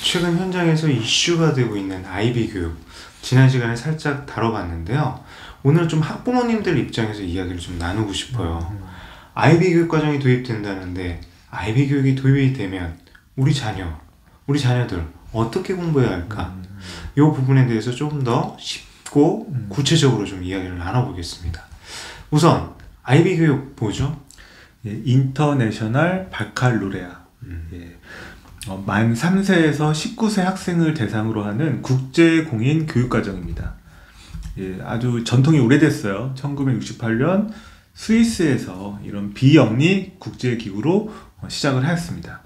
최근 현장에서 이슈가 되고 있는 아이비 교육, 지난 시간에 살짝 다뤄봤는데요. 오늘 좀 학부모님들 입장에서 이야기를 좀 나누고 싶어요. 아이비 교육 과정이 도입된다는데 아이비 교육이 도입이 되면 우리 자녀들 어떻게 공부해야 할까? 이 부분에 대해서 좀 더 쉽고 구체적으로 좀 이야기를 나눠보겠습니다. 우선 아이비 교육 뭐죠? 예, 인터내셔널 바칼로레아. 만 3세에서 19세 학생을 대상으로 하는 국제 공인 교육과정입니다. 예, 아주 전통이 오래됐어요. 1968년 스위스에서 이런 비영리 국제기구로 시작을 하였습니다.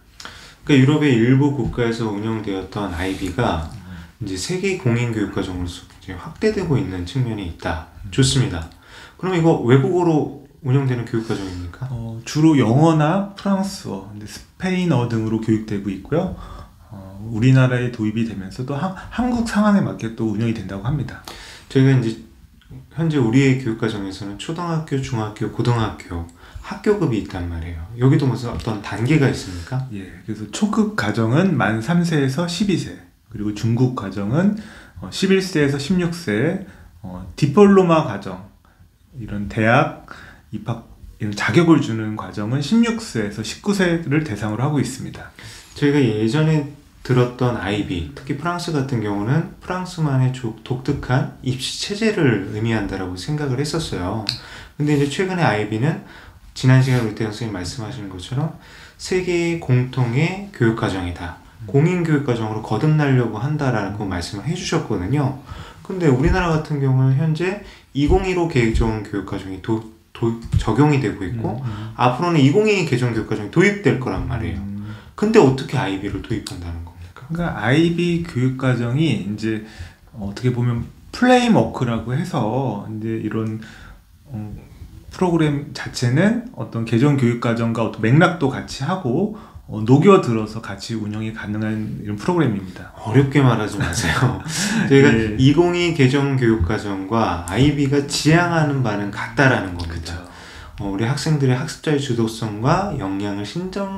그러니까 유럽의 일부 국가에서 운영되었던 아이비가 이제 세계 공인 교육과정으로서 이제 확대되고 있는 측면이 있다. 좋습니다. 그럼 이거 외국어로 운영되는 교육과정입니까? 주로 영어나 프랑스어, 스페인어 등으로 교육되고 있고요. 우리나라에 도입이 되면서도 한국 상황에 맞게 또 운영이 된다고 합니다. 저희가 이제 현재 우리의 교육과정에서는 초등학교, 중학교, 고등학교 학교급이 있단 말이에요. 여기도 무슨 어떤 단계가 있습니까? 예, 그래서 초급 과정은 만 3세에서 12세, 그리고 중급 과정은 11세에서 16세, 디플로마 과정, 이런 대학 입학 이런 자격을 주는 과정은 16세에서 19세를 대상으로 하고 있습니다. 저희가 예전에 들었던 아이비, 특히 프랑스 같은 경우는 프랑스만의 독특한 입시 체제를 의미한다라고 생각을 했었어요. 근데 이제 최근에 아이비는 지난 시간에 우리 선생님 말씀하신 것처럼 세계 공통의 교육과정이다. 공인교육과정으로 거듭나려고 한다라고 말씀을 해주셨거든요. 근데 우리나라 같은 경우는 현재 2015 개정 교육과정이 적용이 되고 있고 앞으로는 2022 개정 교육과정이 도입될 거란 말이에요. 근데 어떻게 아이비를 도입한다는 겁니까? 그러니까 아이비 교육과정이 이제 어떻게 보면 플레임워크라고 해서 이제 이런 프로그램 자체는 어떤 개정 교육과정과 어떤 맥락도 같이 하고 녹여들어서 같이 운영이 가능한 이런 프로그램입니다. 어렵게 말하지 마세요. 저희가 네. 2022 개정 교육과정과 아이비가 지향하는 바는 같다라는 겁니다. 그쵸. 우리 학생들의 학습자의 주도성과 역량을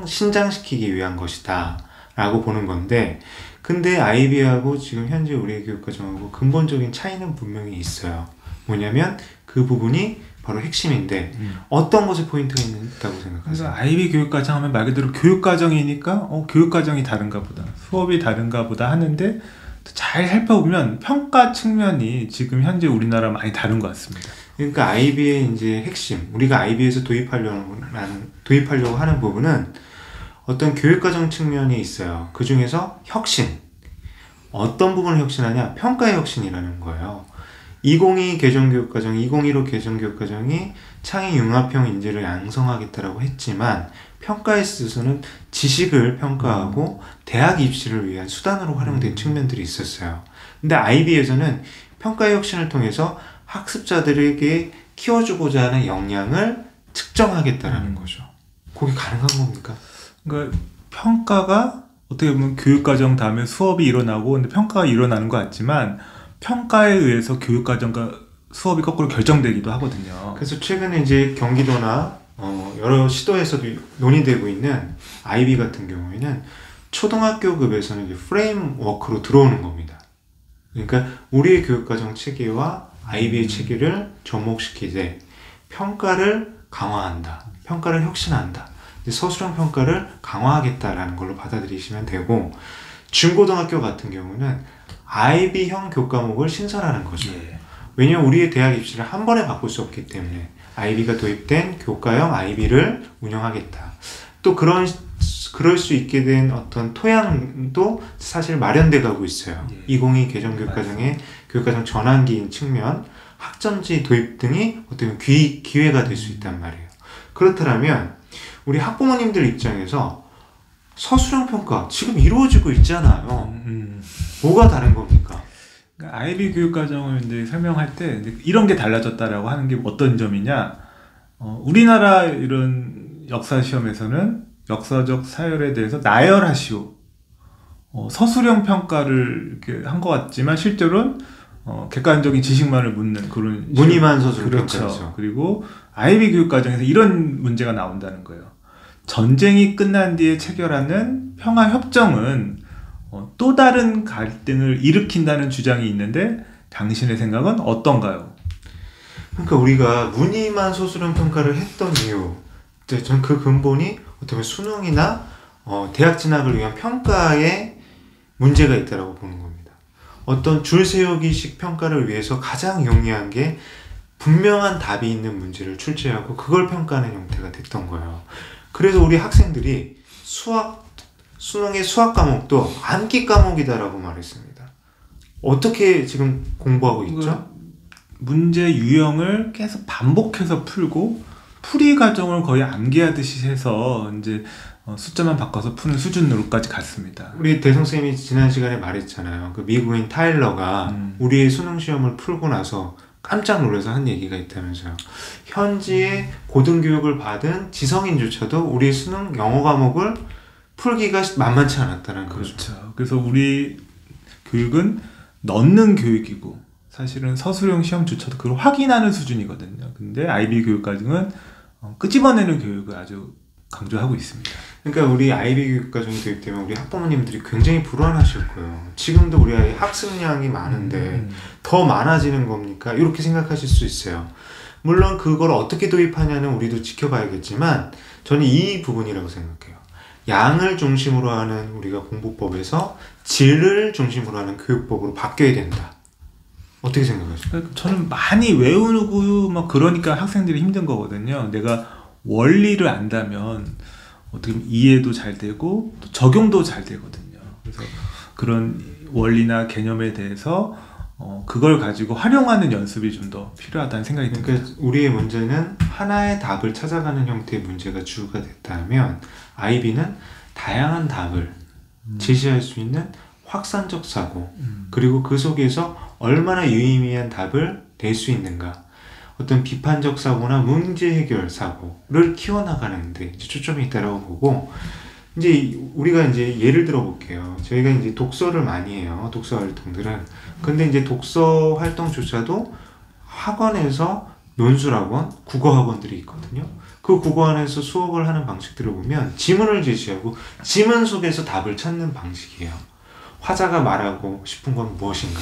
신장시키기 위한 것이다 라고 보는 건데, 근데 아이비하고 지금 현재 우리의 교육과정하고 근본적인 차이는 분명히 있어요. 뭐냐면 그 부분이 바로 핵심인데 어떤 것에 포인트가 있다고 생각하세요? 그래서 아이비 교육과정 하면 말 그대로 교육과정이니까 교육과정이 다른가 보다, 수업이 다른가 보다 하는데 잘 살펴보면 평가 측면이 지금 현재 우리나라 많이 다른 것 같습니다. 그러니까 아이비의 이제 핵심, 우리가 아이비에서 도입하려고 하는 부분은 어떤 교육과정 측면이 있어요. 그 중에서 혁신, 어떤 부분을 혁신하냐? 평가의 혁신이라는 거예요. 2022 개정교육과정, 2015 개정교육과정이 창의 융합형 인재를 양성하겠다라고 했지만 평가에 있어서는 지식을 평가하고 대학 입시를 위한 수단으로 활용된 측면들이 있었어요. 근데 아이비에서는 평가의 혁신을 통해서 학습자들에게 키워주고자 하는 역량을 측정하겠다라는 거죠. 그게 가능한 겁니까? 그러니까 평가가 어떻게 보면 교육과정 다음에 수업이 일어나고, 근데 평가가 일어나는 것 같지만 평가에 의해서 교육과정과 수업이 거꾸로 결정되기도 하거든요. 그래서 최근에 이제 경기도나 여러 시도에서도 논의되고 있는 아이비 같은 경우에는 초등학교급에서는 이제 프레임워크로 들어오는 겁니다. 그러니까 우리의 교육과정 체계와 아이비의 체계를 접목시키되 평가를 강화한다. 평가를 혁신한다. 서술형 평가를 강화하겠다라는 걸로 받아들이시면 되고, 중고등학교 같은 경우는 아이비형 교과목을 신설하는 거죠. 예. 왜냐하면 우리의 대학 입시를 한 번에 바꿀 수 없기 때문에 아이비가 도입된 교과형 아이비를 운영하겠다. 또 그럴 수 있게 된 어떤 토양도 사실 마련돼 가고 있어요. 예. 2022 개정 교육과정의 교육과정 전환기인 측면, 학점지 도입 등이 어떻게 보면 기회가 될 수 있단 말이에요. 그렇다면 우리 학부모님들 입장에서 서술형 평가 지금 이루어지고 있잖아요. 뭐가 다른 겁니까? 그러니까 아이비 교육과정을 이제 설명할 때 이런 게 달라졌다라고 하는 게 어떤 점이냐? 우리나라 이런 역사 시험에서는 역사적 사열에 대해서 나열하시오. 서술형 평가를 이렇게 한 것 같지만 실제로는 객관적인 지식만을 묻는 그런 무늬만 서술형 그렇죠. 평가죠. 그리고 아이비 교육과정에서 이런 문제가 나온다는 거예요. 전쟁이 끝난 뒤에 체결하는 평화협정은 또 다른 갈등을 일으킨다는 주장이 있는데 당신의 생각은 어떤가요? 그러니까 우리가 무늬만 소수령 평가를 했던 이유, 전 그 근본이 어떻게 보면 수능이나 대학 진학을 위한 평가에 문제가 있다고 보는 겁니다. 어떤 줄 세우기식 평가를 위해서 가장 용이한 게 분명한 답이 있는 문제를 출제하고 그걸 평가하는 형태가 됐던 거예요. 그래서 우리 학생들이 수능의 수학 과목도 암기 과목이다라고 말했습니다. 어떻게 지금 공부하고 있죠? 문제 유형을 계속 반복해서 풀고 풀이 과정을 거의 암기하듯이 해서 이제 숫자만 바꿔서 푸는 수준으로까지 갔습니다. 우리 대성쌤이 지난 시간에 말했잖아요. 그 미국인 타일러가 우리의 수능 시험을 풀고 나서 깜짝 놀라서 한 얘기가 있다면서요. 현지의 고등교육을 받은 지성인조차도 우리 수능 영어 과목을 풀기가 만만치 않았다는 거죠. 그렇죠. 그래서 우리 교육은 넣는 교육이고 사실은 서술형 시험조차도 그걸 확인하는 수준이거든요. 근데 아이비 교육과정은 끄집어내는 교육을 아주 강조하고 있습니다. 그러니까 우리 아이비 교육과정이 도입되면 우리 학부모님들이 굉장히 불안하실 거예요. 지금도 우리 아이 학습량이 많은데 더 많아지는 겁니까? 이렇게 생각하실 수 있어요. 물론 그걸 어떻게 도입하냐는 우리도 지켜봐야겠지만 저는 이 부분이라고 생각해요. 양을 중심으로 하는 우리가 공부법에서 질을 중심으로 하는 교육법으로 바뀌어야 된다. 어떻게 생각하세요? 저는 많이 외우고 막 그러니까 학생들이 힘든 거거든요. 내가 원리를 안다면 어떻게 보면 이해도 잘 되고 또 적용도 잘 되거든요. 그래서 그런 원리나 개념에 대해서 그걸 가지고 활용하는 연습이 좀 더 필요하다는 생각이 듭니다. 그러니까 우리의 문제는 하나의 답을 찾아가는 형태의 문제가 주가 됐다면 아이비는 다양한 답을 제시할 수 있는 확산적 사고 그리고 그 속에서 얼마나 유의미한 답을 낼 수 있는가 어떤 비판적 사고나 문제 해결 사고를 키워나가는 데 초점이 있다고 보고 이제 우리가 이제 예를 들어 볼게요. 저희가 이제 독서를 많이 해요. 독서 활동들은. 근데 이제 독서 활동조차도 학원에서 논술학원, 국어학원들이 있거든요. 그 국어원에서 수업을 하는 방식들을 보면 지문을 제시하고 지문 속에서 답을 찾는 방식이에요. 화자가 말하고 싶은 건 무엇인가?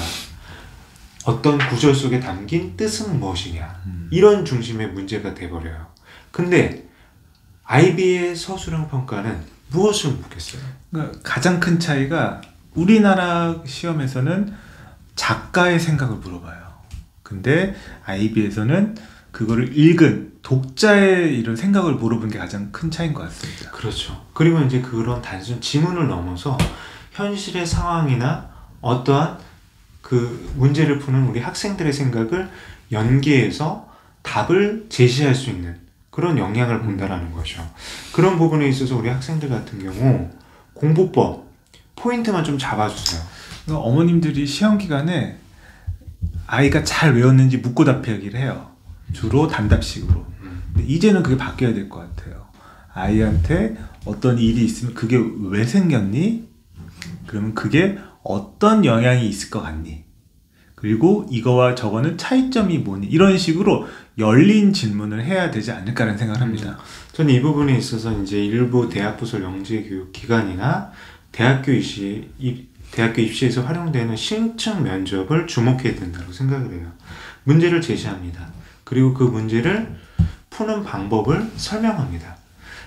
어떤 구절 속에 담긴 뜻은 무엇이냐? 이런 중심의 문제가 돼버려요. 근데 아이비의 서술형 평가는 무엇을 묻겠어요? 그러니까 가장 큰 차이가 우리나라 시험에서는 작가의 생각을 물어봐요. 근데 아이비에서는 그거를 읽은 독자의 이런 생각을 물어본 게 가장 큰 차이인 것 같습니다. 그렇죠. 그리고 이제 그런 단순 지문을 넘어서 현실의 상황이나 어떠한 그 문제를 푸는 우리 학생들의 생각을 연계해서 답을 제시할 수 있는 그런 역량을 본다라는 거죠. 그런 부분에 있어서 우리 학생들 같은 경우 공부법 포인트만 좀 잡아주세요. 그러니까 어머님들이 시험 기간에 아이가 잘 외웠는지 묻고 답하기를 해요. 주로 단답식으로. 근데 이제는 그게 바뀌어야 될 것 같아요. 아이한테 어떤 일이 있으면 그게 왜 생겼니? 그러면 그게 어떤 영향이 있을 것 같니? 그리고 이거와 저거는 차이점이 뭐니? 이런 식으로 열린 질문을 해야 되지 않을까라는 생각을 합니다. 저는 이 부분에 있어서 이제 일부 대학부설 영재교육 기관이나 대학교 입시에서 활용되는 신청 면접을 주목해야 된다고 생각을 해요. 문제를 제시합니다. 그리고 그 문제를 푸는 방법을 설명합니다.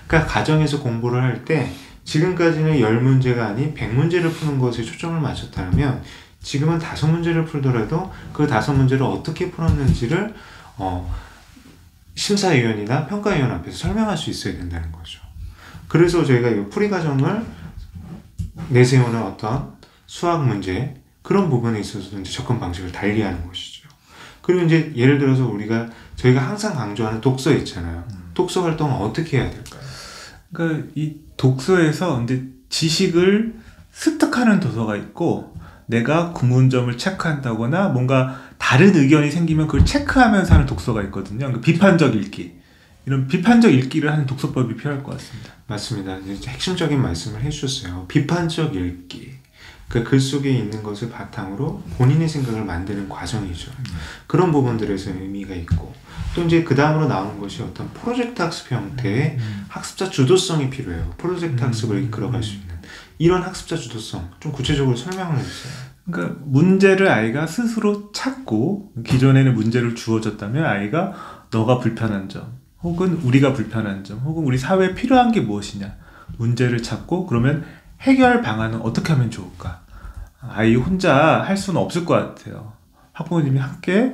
그러니까 가정에서 공부를 할 때 지금까지는 10문제가 아닌 100문제를 푸는 것에 초점을 맞췄다면 지금은 5문제를 풀더라도 그 5문제를 어떻게 풀었는지를 심사위원이나 평가위원 앞에서 설명할 수 있어야 된다는 거죠. 그래서 저희가 이 풀이 과정을 내세우는 어떤 수학 문제 그런 부분에 있어서도 이제 접근 방식을 달리하는 것이죠. 그리고 이제 예를 들어서 저희가 항상 강조하는 독서 있잖아요. 독서 활동은 어떻게 해야 될까요? 그러니까 이 독서에서 이제 지식을 습득하는 도서가 있고 내가 궁금점을 체크한다거나 뭔가 다른 의견이 생기면 그걸 체크하면서 하는 독서가 있거든요. 그러니까 비판적 읽기. 이런 비판적 읽기를 하는 독서법이 필요할 것 같습니다. 맞습니다. 이제 핵심적인 말씀을 해주셨어요. 비판적 읽기. 그 글 속에 있는 것을 바탕으로 본인의 생각을 만드는 과정이죠. 그런 부분들에서 의미가 있고 또 이제 그 다음으로 나오는 것이 어떤 프로젝트 학습 형태의 학습자 주도성이 필요해요. 프로젝트 학습을 이끌어갈 수 있는 이런 학습자 주도성 좀 구체적으로 설명을 해주세요. 그러니까 문제를 아이가 스스로 찾고 기존에는 문제를 주어졌다면 아이가 너가 불편한 점 혹은 우리가 불편한 점 혹은 우리 사회에 필요한 게 무엇이냐 문제를 찾고 그러면 해결 방안은 어떻게 하면 좋을까? 아이 혼자 할 수는 없을 것 같아요. 학부모님이 함께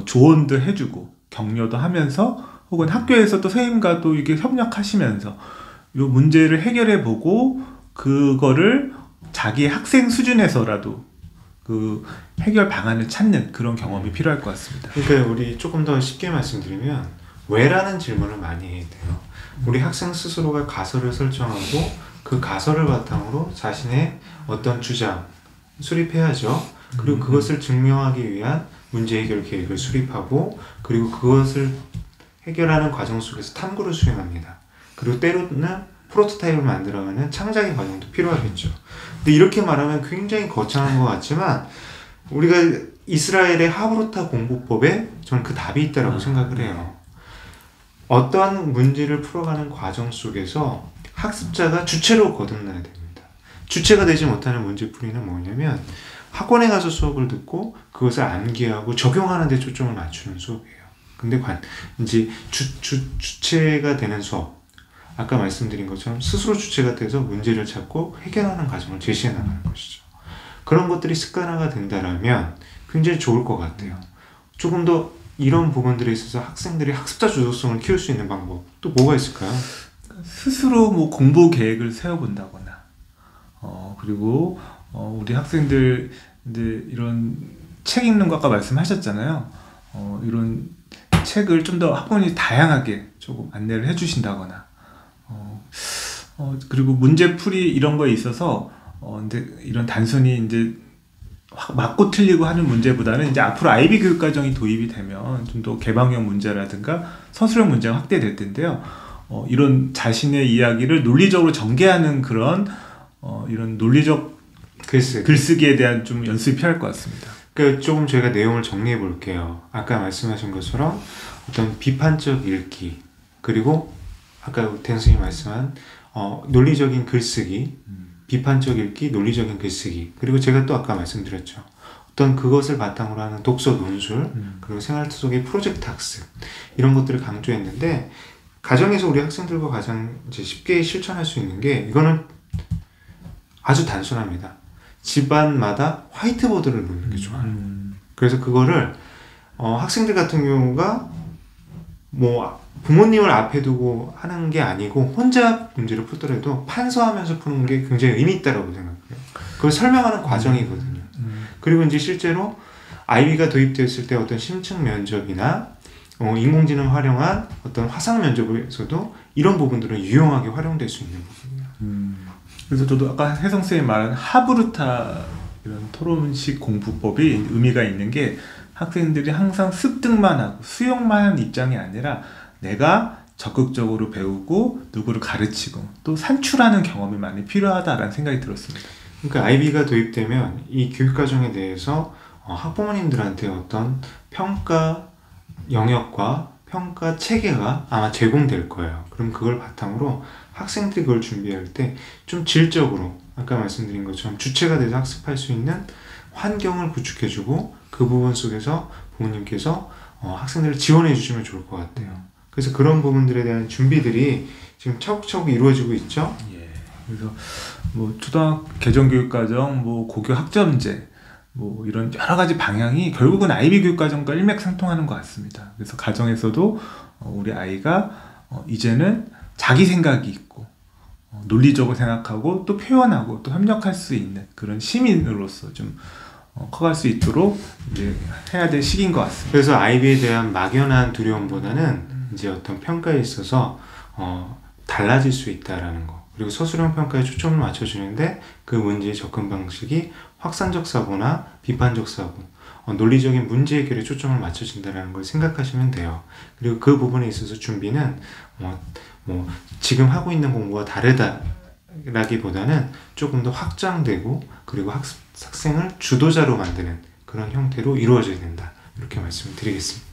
조언도 해주고 격려도 하면서 혹은 학교에서 또 선생님과 또 이렇게 협력하시면서 이 문제를 해결해보고 그거를 자기 학생 수준에서라도 그 해결 방안을 찾는 그런 경험이 필요할 것 같습니다. 그러니까 우리 조금 더 쉽게 말씀드리면 왜라는 질문을 많이 해야 돼요. 우리 학생 스스로가 가설을 설정하고 그 가설을 바탕으로 자신의 어떤 주장 수립해야죠. 그리고 그것을 증명하기 위한 문제 해결 계획을 수립하고 그리고 그것을 해결하는 과정 속에서 탐구를 수행합니다. 그리고 때로는 프로토타입을 만들어가는 창작의 과정도 필요하겠죠. 근데 이렇게 말하면 굉장히 거창한 것 같지만 우리가 이스라엘의 하브루타 공부법에 저는 그 답이 있다고 생각을 해요. 어떠한 문제를 풀어가는 과정 속에서 학습자가 주체로 거듭나야 됩니다. 주체가 되지 못하는 문제풀이는 뭐냐면 학원에 가서 수업을 듣고 그것을 암기하고 적용하는 데 초점을 맞추는 수업이에요. 근데 이제 주체가 되는 수업, 아까 말씀드린 것처럼 스스로 주체가 돼서 문제를 찾고 해결하는 과정을 제시해 나가는 것이죠. 그런 것들이 습관화가 된다면 굉장히 좋을 것 같아요. 조금 더 이런 부분들에 있어서 학생들이 학습자 주도성을 키울 수 있는 방법 또 뭐가 있을까요? 스스로 뭐 공부 계획을 세워본다거나 그리고 우리 학생들 이제 이런 책 읽는 거 아까 말씀하셨잖아요. 이런 책을 좀 더 학부모님이 다양하게 조금 안내를 해주신다거나 그리고 문제풀이 이런 거에 있어서 이제 이런 단순히 이제 맞고 틀리고 하는 문제보다는 이제 앞으로 아이비 교육과정이 도입이 되면 좀 더 개방형 문제라든가 서술형 문제가 확대될 텐데요. 이런 자신의 이야기를 논리적으로 전개하는 그런 이런 논리적 글쓰기에 대한 좀 연습이 필요할 것 같습니다. 그 조금 저희가 내용을 정리해 볼게요. 아까 말씀하신 것처럼 어떤 비판적 읽기 그리고 아까 댄스님이 말씀한 논리적인 글쓰기, 비판적 읽기, 논리적인 글쓰기 그리고 제가 또 아까 말씀드렸죠. 어떤 그것을 바탕으로 하는 독서 논술 그리고 생활 속의 프로젝트 학습 이런 것들을 강조했는데 가정에서 우리 학생들과 가장 이제 쉽게 실천할 수 있는 게 이거는 아주 단순합니다. 집안마다 화이트보드를 놓는 게 좋아요. 그래서 그거를 학생들 같은 경우가 뭐 부모님을 앞에 두고 하는 게 아니고 혼자 문제를 풀더라도 판서하면서 푸는 게 굉장히 의미 있다고 생각해요. 그걸 설명하는 과정이거든요. 그리고 이제 실제로 아이비가 도입되었을 때 어떤 심층 면접이나 인공지능 활용한 어떤 화상 면접에서도 이런 부분들은 유용하게 활용될 수 있는 부분이에요. 그래서 저도 아까 혜성쌤이 말한 하브루타 이런 토론식 공부법이 의미가 있는 게 학생들이 항상 습득만 하고 수용만 하는 입장이 아니라 내가 적극적으로 배우고 누구를 가르치고 또 산출하는 경험이 많이 필요하다라는 생각이 들었습니다. 그러니까 아이비가 도입되면 이 교육과정에 대해서 학부모님들한테 어떤 평가 영역과 평가 체계가 아마 제공될 거예요. 그럼 그걸 바탕으로 학생들이 그걸 준비할 때 좀 질적으로 아까 말씀드린 것처럼 주체가 돼서 학습할 수 있는 환경을 구축해주고 그 부분 속에서 부모님께서 학생들을 지원해 주시면 좋을 것 같아요. 그래서 그런 부분들에 대한 준비들이 지금 차곡차곡 이루어지고 있죠. 예. 그래서 뭐 초등학교 개정교육과정, 뭐 고교 학점제, 뭐 이런 여러 가지 방향이 결국은 아이비 교육과정과 일맥상통하는 것 같습니다. 그래서 가정에서도 우리 아이가 이제는 자기 생각이 있고 논리적으로 생각하고 또 표현하고 또 협력할 수 있는 그런 시민으로서 좀 커갈 수 있도록 이제 해야 될 시기인 것 같습니다. 그래서 아이비에 대한 막연한 두려움보다는 이제 어떤 평가에 있어서 달라질 수 있다라는 거. 그리고 서술형 평가에 초점을 맞춰주는데 그 문제의 접근 방식이 확산적 사고나 비판적 사고, 논리적인 문제 해결에 초점을 맞춰진다는 걸 생각하시면 돼요. 그리고 그 부분에 있어서 준비는 지금 하고 있는 공부와 다르다라기보다는 조금 더 확장되고 그리고 학생을 주도자로 만드는 그런 형태로 이루어져야 된다. 이렇게 말씀을 드리겠습니다.